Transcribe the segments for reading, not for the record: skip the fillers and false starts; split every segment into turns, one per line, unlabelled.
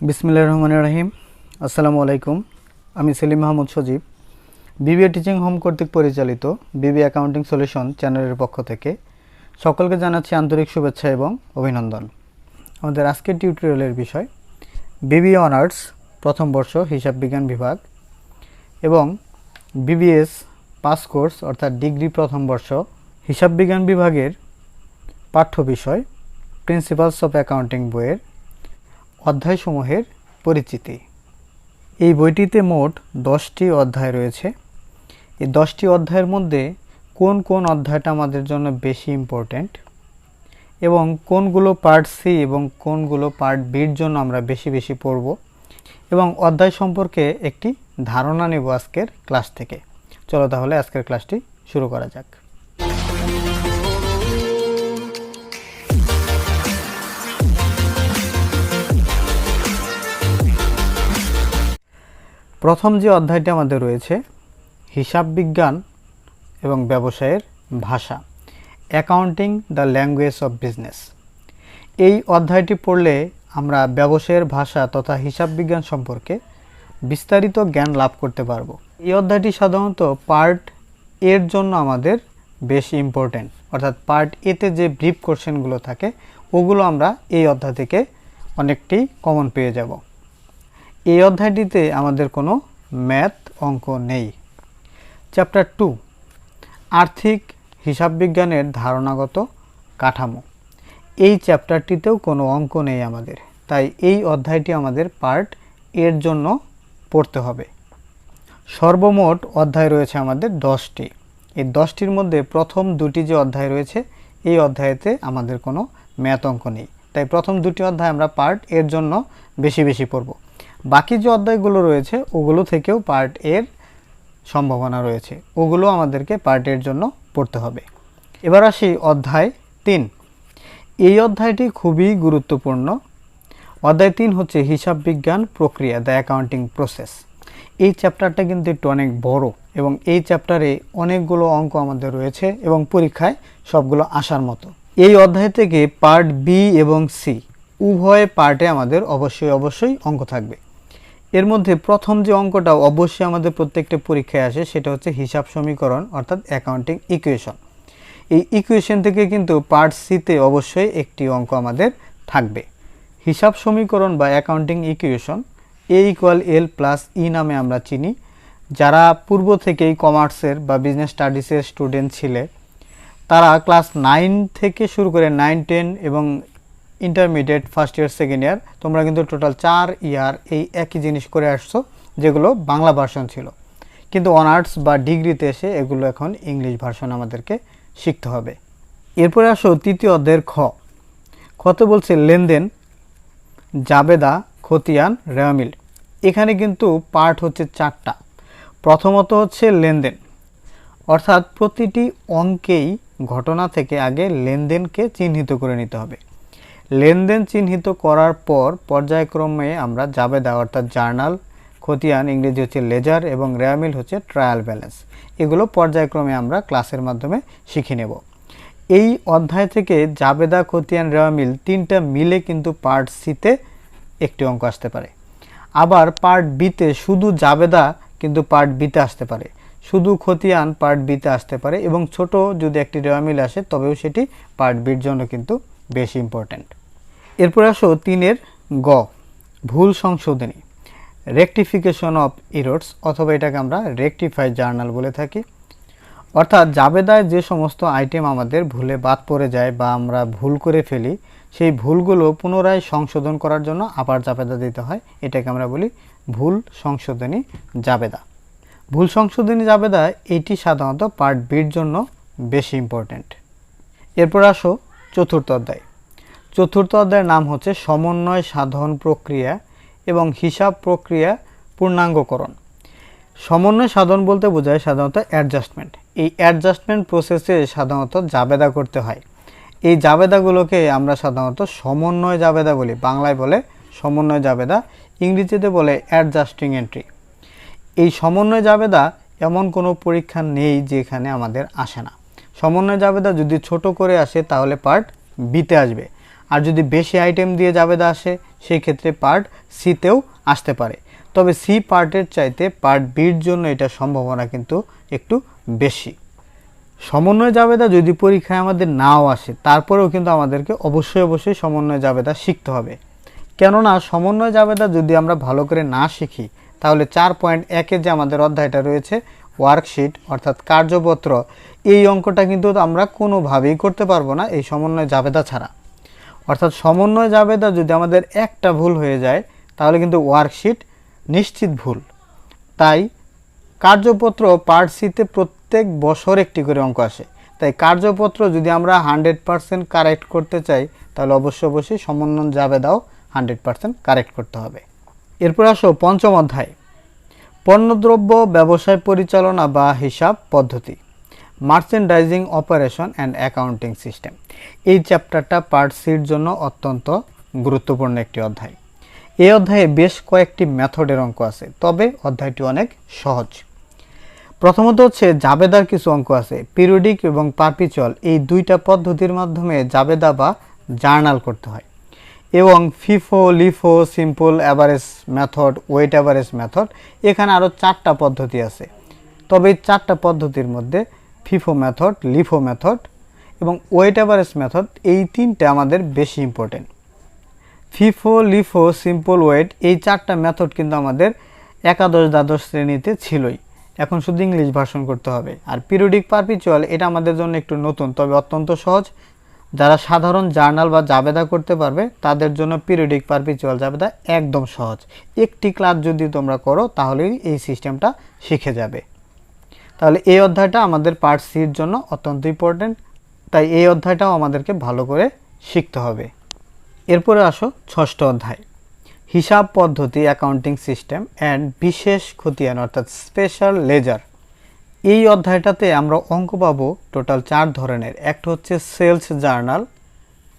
বিসমিল্লাহির রহমানির রহিম। আসসালামু আলাইকুম। আমি সেলিম মাহমুদ সজীব বিবিএ টিচিং হোম কর্তৃক পরিচালিত বিবি অ্যাকাউন্টিং সলিউশন চ্যানেলের পক্ষ থেকে সকলকে জানাচ্ছি আন্তরিক শুভেচ্ছা এবং অভিনন্দন। আমাদের আজকের টিউটোরিয়ালের বিষয় বিবিএ অনার্স প্রথম বর্ষ হিসাব বিজ্ঞান বিভাগ এবং BBS পাস কোর্স অর্থাৎ ডিগ্রি প্রথম বর্ষ হিসাব বিজ্ঞান বিভাগের পাঠ্য বিষয় প্রিন্সিপালস অফ অ্যাকাউন্টিং বইয়ের অধ্যায়সমূহের পরিচিতি। এই বইটিতে মোট 10টি অধ্যায় রয়েছে। এই 10টি অধ্যায়ের মধ্যে কোন কোন অধ্যায়টা আমাদের জন্য বেশি ইম্পর্ট্যান্ট এবং কোনগুলো পার্ট সি এবং কোনগুলো পার্ট বির জন্য আমরা বেশি বেশি পড়ব এবং অধ্যায় সম্পর্কে একটি ধারণা নেব আজকের ক্লাস থেকে। চলো তাহলে আজকের ক্লাসটি শুরু করা যাক। প্রথম যে অধ্যায়টি আমাদের রয়েছে হিসাব বিজ্ঞান এবং ব্যবসায়ের ভাষা, accounting the language of business. এই অধ্যায়টি পড়লে আমরা ব্যবসায়ের ভাষা তথা হিসাব বিজ্ঞান সম্পর্কে বিস্তারিত জ্ঞান লাভ করতে পারব। এই অধ্যায়টি সাধারণত পার্ট এর জন্য আমাদের বেশি ইম্পর্ট্যান্ট, অর্থাৎ পার্ট এতে যে ব্রিফ কোশ্চেনগুলো থাকে ওগুলো আমরা এই অধ্যায় থেকে অনেকটি কমন পেয়ে যাব। এই অধ্যায়টিতে আমাদের কোনো ম্যাথ অঙ্ক নেই। চ্যাপ্টার 2 আর্থিক হিসাব বিজ্ঞানের ধারণাগত কাঠামো, এই চ্যাপ্টারটিতেও কোনো অঙ্ক নেই আমাদের, তাই এই অধ্যায়টি আমাদের পার্ট এর জন্য পড়তে হবে। সর্বমোট অধ্যায় রয়েছে আমাদের 10টি। এই 10টির মধ্যে প্রথম দুটি যে অধ্যায় রয়েছে এই অধ্যায়েতে আমাদের কোনো ম্যাথ অঙ্ক নেই, তাই প্রথম দুটি অধ্যায় আমরা পার্ট এর জন্য বেশি বেশি পড়ব। বাকি যে অধ্যায়গুলো রয়েছে ওগুলো থেকেও পার্ট এর সম্ভাবনা রয়েছে, ওগুলো আমাদেরকে পার্ট এর জন্য পড়তে হবে। এবার আসি অধ্যায় 3। এই অধ্যায়টি খুবই গুরুত্বপূর্ণ। অধ্যায় 3 হচ্ছে হিসাব বিজ্ঞান প্রক্রিয়া, দ্য অ্যাকাউন্টিং প্রসেস। এই চ্যাপ্টারটা কিন্তু একটু অনেক বড় এবং এই চ্যাপ্টারে অনেকগুলো অঙ্ক আমাদের রয়েছে এবং পরীক্ষায় সবগুলো আসার মতো। এই অধ্যায় থেকে পার্ট বি এবং সি উভয় পার্টে আমাদের অবশ্যই অঙ্ক থাকবে। এর মধ্যে প্রথম যে অঙ্কটা অবশ্যই আমাদের প্রত্যেকটা পরীক্ষায় আসে সেটা হচ্ছে হিসাব সমীকরণ অর্থাৎ অ্যাকাউন্টিং ইকুয়েশন। এই ইকুয়েশন থেকে কিন্তু পার্ট সিতে অবশ্যই একটি অঙ্ক আমাদের থাকবে। হিসাব সমীকরণ বা অ্যাকাউন্টিং ইকুয়েশন A=L+E নামে আমরা চিনি। যারা পূর্ব থেকেই কমার্সের বা বিজনেস স্টাডিজের স্টুডেন্ট ছিলে তারা ক্লাস 9 থেকে শুরু করে 9, 10 এবং intermediate first year second year তোমরা কিন্তু টোটাল 4 ইয়ার এই একই জিনিস করে আসছো, যেগুলো বাংলা ভার্সন ছিল, কিন্তু অনার্স বা ডিগ্রিতে এসে এগুলো এখন ইংলিশ ভার্সন আমাদেরকে শিখতে হবে। এরপরে আসো তৃতীয় অধ্যায়ের খতে বলছে লেনদেন, জাবেদা, খতিয়ান, রেওয়ামিল। এখানে কিন্তু পার্ট হচ্ছে 4টা। প্রথমত হচ্ছে লেনদেন, অর্থাৎ প্রতিটি অঙ্কেই ঘটনা থেকে আগে লেনদেনকে চিহ্নিত করে নিতে হবে। লেনদেন চিহ্নিত করার পর পর্যায়ক্রমে আমরা জাবেদা অর্থাৎ জার্নাল, খতিয়ান ইংরেজি হচ্ছে লেজার এবং রেওয়ামিল হচ্ছে ট্রায়াল ব্যালেন্স, এগুলো পর্যায়ক্রমে আমরা ক্লাসের মাধ্যমে শিখে নেব। এই অধ্যায় থেকে জাবেদা, খতিয়ান, রেওয়ামিল 3টা মিলে কিন্তু পার্ট সিতে একটি অঙ্ক আসতে পারে। আবার পার্ট বিতে শুধু জাবেদা কিন্তু পার্ট বিতে আসতে পারে, শুধু খতিয়ান পার্ট বিতে আসতে পারে এবং ছোট যদি একটি রেওয়ামিল আসে তবেও সেটি পার্ট বির জন্য কিন্তু বেশি ইম্পর্ট্যান্ট। এরপর আসো 3-এর গ, ভুল সংশোধনী, রেকটিফিকেশন অফ এরর্স, অথবা এটাকে আমরা রেকটিফাই জার্নাল বলে থাকি। অর্থাৎ জাবেদায় যে সমস্ত আইটেম আমাদের ভুলে বাদ পড়ে যায় বা আমরা ভুল করে ফেলি সেই ভুলগুলো পুনরায় সংশোধন করার জন্য আবার জাবেদা দিতে হয়, এটাকে আমরা বলি ভুল সংশোধনী জাবেদা। ভুল সংশোধনী জাবেদা এটি সাধারণত পার্ট বির জন্য বেশি ইম্পর্ট্যান্ট। এরপর আসো চতুর্থ অধ্যায়। চতুর্থ অধ্যায়ের নাম হচ্ছে সমন্বয় সাধন প্রক্রিয়া এবং হিসাব প্রক্রিয়া পূর্ণাঙ্গকরণ। সমন্বয় সাধন বলতে বোঝায় সাধারণত অ্যাডজাস্টমেন্ট। এই অ্যাডজাস্টমেন্ট প্রসেসে সাধারণত জাবেদা করতে হয়। এই জাবেদাগুলোকে আমরা সাধারণত সমন্বয় জাবেদা বলি, বাংলায় বলে সমন্বয় জাবেদা, ইংরেজিতে বলে অ্যাডজাস্টিং এন্ট্রি। এই সমন্বয় জাবেদা এমন কোনো পরীক্ষা নেই যেখানে আমাদের আসে না। সমন্বয় জাবেদা যদি ছোট করে আসে তাহলে পার্ট বিতে আসবে, আর যদি বেশি আইটেম দিয়ে জাবেদা আসে সেই ক্ষেত্রে পার্ট সিতেও আসতে পারে, তবে সি পার্টের চাইতে পার্ট বির জন্য এটা সম্ভাবনা কিন্তু একটু বেশি। সমন্বয় জাবেদা যদি পরীক্ষায় আমাদের নাও আসে তারপরেও কিন্তু আমাদেরকে অবশ্যই সমন্বয় জাবেদা শিখতে হবে, কেননা সমন্বয় জাবেদা যদি আমরা ভালো করে না শিখি তাহলে 4.1-এ যে আমাদের অধ্যায়টা রয়েছে ওয়ার্কশিট অর্থাৎ কার্যপত্র, এই অঙ্কটা কিন্তু আমরা কোনোভাবেই করতে পারবো না এই সমন্বয় জাবেদা ছাড়া। অর্থাৎ সমন্বয় জাবেদা যদি আমাদের একটা ভুল হয়ে যায় তাহলে কিন্তু ওয়ার্কশিট নিশ্চিত ভুল। তাই কার্যপত্র পার্ট সিতে প্রত্যেক বছর একটি করে অঙ্ক আসে, তাই কার্যপত্র যদি আমরা 100% কারেক্ট করতে চাই তাহলে অবশ্যই সমন্বয় জাবেদাও 100% কারেক্ট করতে হবে। এরপর আসো পঞ্চম অধ্যায়, পণ্যদ্রব্য ব্যবসায় পরিচালনা বা হিসাব পদ্ধতি, merchandising operation and accounting system. এই চ্যাপ্টারটা পার্ট সির জন্য অত্যন্ত গুরুত্বপূর্ণ একটি অধ্যায়। এই অধ্যায়ে বেশ কয়েকটি মেথডের অঙ্ক আছে, তবে অধ্যায়টি অনেক সহজ। প্রথমত হচ্ছে জাবেদার কিছু অঙ্ক আছে, পিরিয়ডিক এবং পারপিচুয়াল এই দুইটা পদ্ধতির মাধ্যমে জাবেদা বা জার্নাল করতে হয়, এবং FIFO, LIFO, simple average method, weight average method, এখানে আরও 4টা পদ্ধতি আছে। তবে এই 4টা পদ্ধতির মধ্যে ফিফো মেথড, লিফো মেথড এবং ওয়েট অ্যাভারেজ মেথড এই 3টে আমাদের বেশি important. FIFO, LIFO, simple, weight এই 4টা মেথড কিন্তু আমাদের একাদশ দ্বাদশ শ্রেণীতে ছিলই, এখন শুধু ইংলিশ ভার্সন করতে হবে। আর পিরিয়ডিক পারপিচুয়াল এটা আমাদের জন্য একটু নতুন, তবে অত্যন্ত সহজ। যারা সাধারণ জার্নাল বা জাবেদা করতে পারবে তাদের জন্য পিরিয়ডিক পারপিচুয়াল জাবেদা একদম সহজ। একটি ক্লাস যদি তোমরা করো তাহলেই এই সিস্টেমটা শিখে যাবে। তাহলে এই অধ্যায়টা আমাদের পার্ট সির জন্য অত্যন্ত ইম্পর্টেন্ট, তাই এই অধ্যায়টাও আমাদেরকে ভালো করে শিখতে হবে। এরপরে আসো ষষ্ঠ অধ্যায়, হিসাব পদ্ধতি, অ্যাকাউন্টিং সিস্টেম অ্যান্ড বিশেষ খতিয়ান অর্থাৎ স্পেশাল লেজার। এই অধ্যায়টাতে আমরা অঙ্ক পাবো টোটাল 4 ধরনের। একটা হচ্ছে sales journal,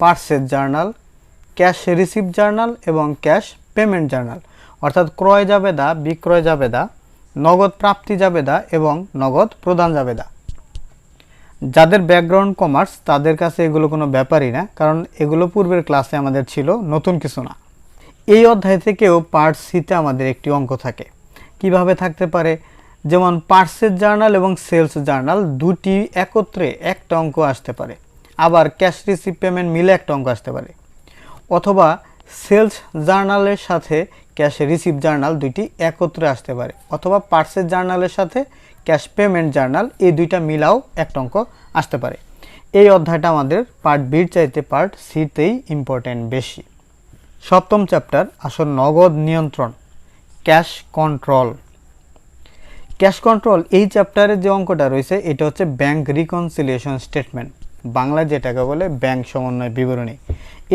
purchase journal, cash receive journal এবং ক্যাশ পেমেন্ট জার্নাল, অর্থাৎ ক্রয় জাবেদা, বিক্রয় জাবেদা, নগদ প্রাপ্তি জাবেদা এবং নগদ প্রদান জাবেদা। যাদের ব্যাকগ্রাউন্ড কমার্স তাদের কাছে এগুলো কোনো ব্যাপারই না, কারণ এগুলো পূর্বের ক্লাসে আমাদের ছিল, নতুন কিছু না। এই অধ্যায় থেকেও পার্ট সিতে আমাদের একটি অঙ্ক থাকে। কিভাবে থাকতে পারে? যেমন পারচেজ জার্নাল এবং সেলস জার্নাল দুটি একত্রে একটা অঙ্ক আসতে পারে, আবার ক্যাশ রিসিভ পেমেন্ট মিলে একটা অঙ্ক আসতে পারে, অথবা সেলস জার্নালের সাথে ক্যাশ রিসিভ জার্নাল দুইটি একত্রে আসতে পারে, অথবা পারচেজ জার্নালের সাথে ক্যাশ পেমেন্ট জার্নাল এই দুইটা মিলাও একটা অঙ্ক আসতে পারে। এই অধ্যায়টা আমাদের পার্ট বির চাইতে পার্ট সিতেই ইম্পর্টেন্ট বেশি। সপ্তম চ্যাপ্টার আসল নগদ নিয়ন্ত্রণ, ক্যাশ কন্ট্রোল। ক্যাশ কন্ট্রোল এই চ্যাপ্টারে যে অঙ্কটা রয়েছে এটা হচ্ছে ব্যাংক রিকনসিলিয়েশন স্টেটমেন্ট, বাংলা যেটাকে বলে ব্যাংক সমন্বয় বিবরণী।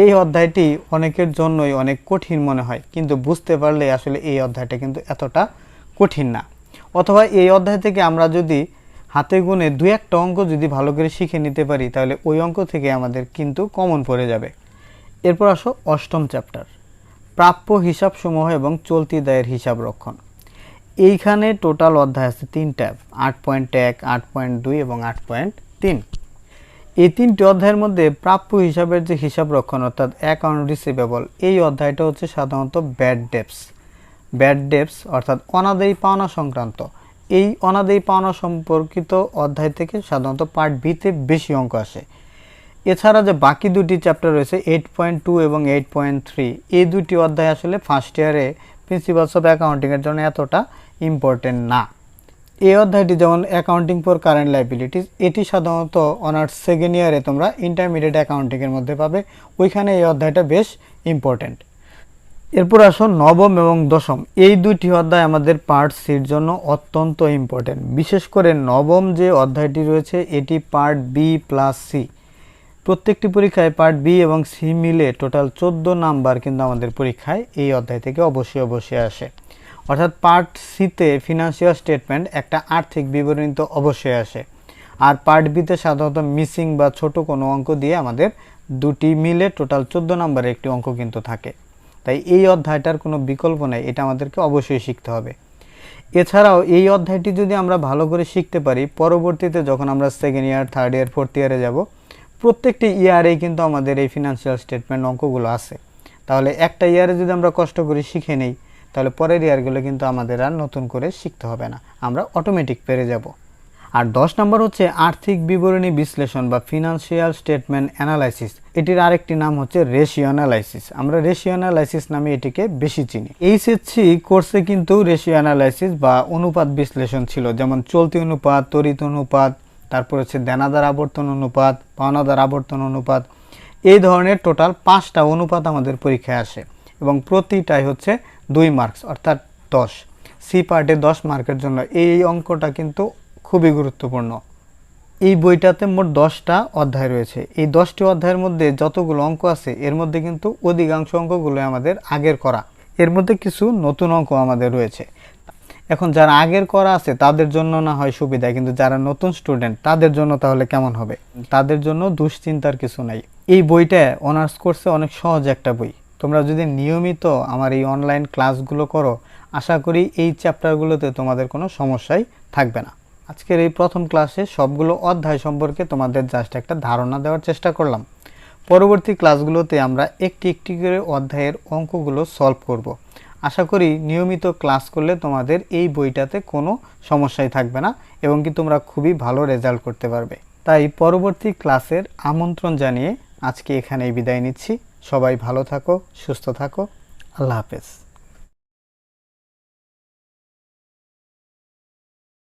এই অধ্যায়টি অনেকের জন্যই অনেক কঠিন মনে হয়, কিন্তু বুঝতে পারলে আসলে এই অধ্যায়টা কিন্তু এতটা কঠিন না। অথবা এই অধ্যায় থেকে আমরা যদি হাতে গুনে 2-1টা অঙ্ক যদি ভালো করে শিখে নিতে পারি তাহলে ওই অঙ্ক থেকে আমাদের কিন্তু কমন পড়ে যাবে। এরপর আসো অষ্টম চ্যাপ্টার, প্রাপ্য হিসাবসমূহ এবং চলতি দায়ের হিসাব রক্ষণ। এইখানে টোটাল অধ্যায় আছে 3টা, 8.1, 8.2 এবং 8.3। এই 3টি অধ্যায়ের মধ্যে প্রাপ্য হিসাবের যে হিসাব রক্ষণ অর্থাৎ অ্যাকাউন্ট রিসিভেবল, এই অধ্যায়টা হচ্ছে সাধারণত ব্যাড ডেপস অর্থাৎ অনাদায়ী পাওনা সংক্রান্ত। এই অনাদায়ী পাওনা সম্পর্কিত অধ্যায় থেকে সাধারণত পার্ট বিতে বেশি অঙ্ক আসে। এছাড়া যে বাকি দুটি চ্যাপ্টার রয়েছে 8.2 এবং 8.3, এই দুটি অধ্যায় আসলে ফার্স্ট ইয়ারে প্রিন্সিপালস অফ অ্যাকাউন্টিংয়ের জন্য এতটা ইম্পর্টেন্ট না। এই অধ্যায়টি যেমন অ্যাকাউন্টিং ফর কারেন্ট লাইবিলিটিস, এটি সাধারণত অনার্স সেকেন্ড ইয়ারে তোমরা ইন্টারমিডিয়েট অ্যাকাউন্টিংয়ের মধ্যে পাবে, ওইখানে এই অধ্যায়টা বেশ ইম্পর্টেন্ট। এরপর আসো নবম এবং দশম, এই দুটি অধ্যায় আমাদের পার্ট সির জন্য অত্যন্ত ইম্পর্টেন্ট। বিশেষ করে নবম যে অধ্যায়টি রয়েছে এটি পার্ট বি প্লাস সি। প্রত্যেকটি পরীক্ষায় পার্ট বি এবং সি মিলে টোটাল 14 নাম্বার কিন্তু আমাদের পরীক্ষায় এই অধ্যায় থেকে অবশ্যই আসে। অর্থাৎ পার্ট সিতে ফিনান্সিয়াল স্টেটমেন্ট একটা আর্থিক বিবরণী তো অবশ্যই আসে, আর পার্ট বিতে সাধারণত মিসিং বা ছোট কোনো অঙ্ক দিয়ে আমাদের দুটি মিলে টোটাল 14 নাম্বারের একটি অঙ্ক কিন্তু থাকে। তাই এই অধ্যায়টার কোনো বিকল্প নেই, এটা আমাদেরকে অবশ্যই শিখতে হবে। এছাড়াও এই অধ্যায়টি যদি আমরা ভালো করে শিখতে পারি, পরবর্তীতে যখন আমরা second year, third year, fourth ইয়ারে যাব প্রত্যেকটি ইয়ারেই কিন্তু আমাদের এই ফিনান্সিয়াল স্টেটমেন্ট অঙ্কগুলো আছে। তাহলে একটা ইয়ারে যদি আমরা কষ্ট করে শিখে নেই, তাহলে পরের ইয়ারগুলো কিন্তু আমাদের আর নতুন করে শিখতে হবে না, আমরা অটোমেটিক পেরে যাব। আর 10 নম্বর হচ্ছে আর্থিক বিবরণী বিশ্লেষণ বা ফিনান্সিয়াল স্টেটমেন্ট অ্যানালাইসিস। এটির আরেকটি নাম হচ্ছে রেশিও অ্যানালাইসিস। আমরা রেশিও অ্যানালাইসিস নামে এটিকে বেশি চিনি। এইচএসসি কোর্সে কিন্তু রেশিও অ্যানালাইসিস বা অনুপাত বিশ্লেষণ ছিল, যেমন চলতি অনুপাত, তড়িৎ অনুপাত, তারপর হচ্ছে দেনাদার আবর্তন অনুপাত, পাওনাদার আবর্তন অনুপাত। এই ধরনের টোটাল 5টা অনুপাত আমাদের পরীক্ষায় আসে এবং প্রতিটাই হচ্ছে 2 মার্কস অর্থাৎ 10। সি পার্টে 10 মার্কের জন্য এই অঙ্কটা কিন্তু খুবই গুরুত্বপূর্ণ। এই বইটাতে মোট 10টা অধ্যায় রয়েছে। এই 10টি অধ্যায়ের মধ্যে যতগুলো অঙ্ক আছে এর মধ্যে কিন্তু অধিকাংশ অঙ্কগুলো আমাদের আগের করা, এর মধ্যে কিছু নতুন অঙ্ক আমাদের রয়েছে। এখন যারা আগের করা আছে তাদের জন্য না হয় সুবিধা, কিন্তু যারা নতুন স্টুডেন্ট তাদের জন্য তাহলে কেমন হবে? তাদের জন্য দুশ্চিন্তার কিছু নাই। এই বইটা অনার্স কোর্সে অনেক সহজ একটা বই। তোমরা যদি নিয়মিত আমার এই অনলাইন ক্লাসগুলো করো, আশা করি এই চ্যাপ্টারগুলোতে তোমাদের কোনো সমস্যাই থাকবে না। আজকের এই প্রথম ক্লাসে সবগুলো অধ্যায় সম্পর্কে তোমাদের জাস্ট একটা ধারণা দেওয়ার চেষ্টা করলাম। পরবর্তী ক্লাসগুলোতে আমরা একটি একটি করে অধ্যায়ের অঙ্কগুলো সলভ করব। আশা করি নিয়মিত ক্লাস করলে তোমাদের এই বইটাতে কোনো সমস্যাই থাকবে না এবং কি তোমরা খুবই ভালো রেজাল্ট করতে পারবে। তাই পরবর্তী ক্লাসের আমন্ত্রণ জানিয়ে আজকে এখানেই বিদায় নিচ্ছি। সবাই ভালো থাকো, সুস্থ থাকো। আল্লাহ হাফেজ।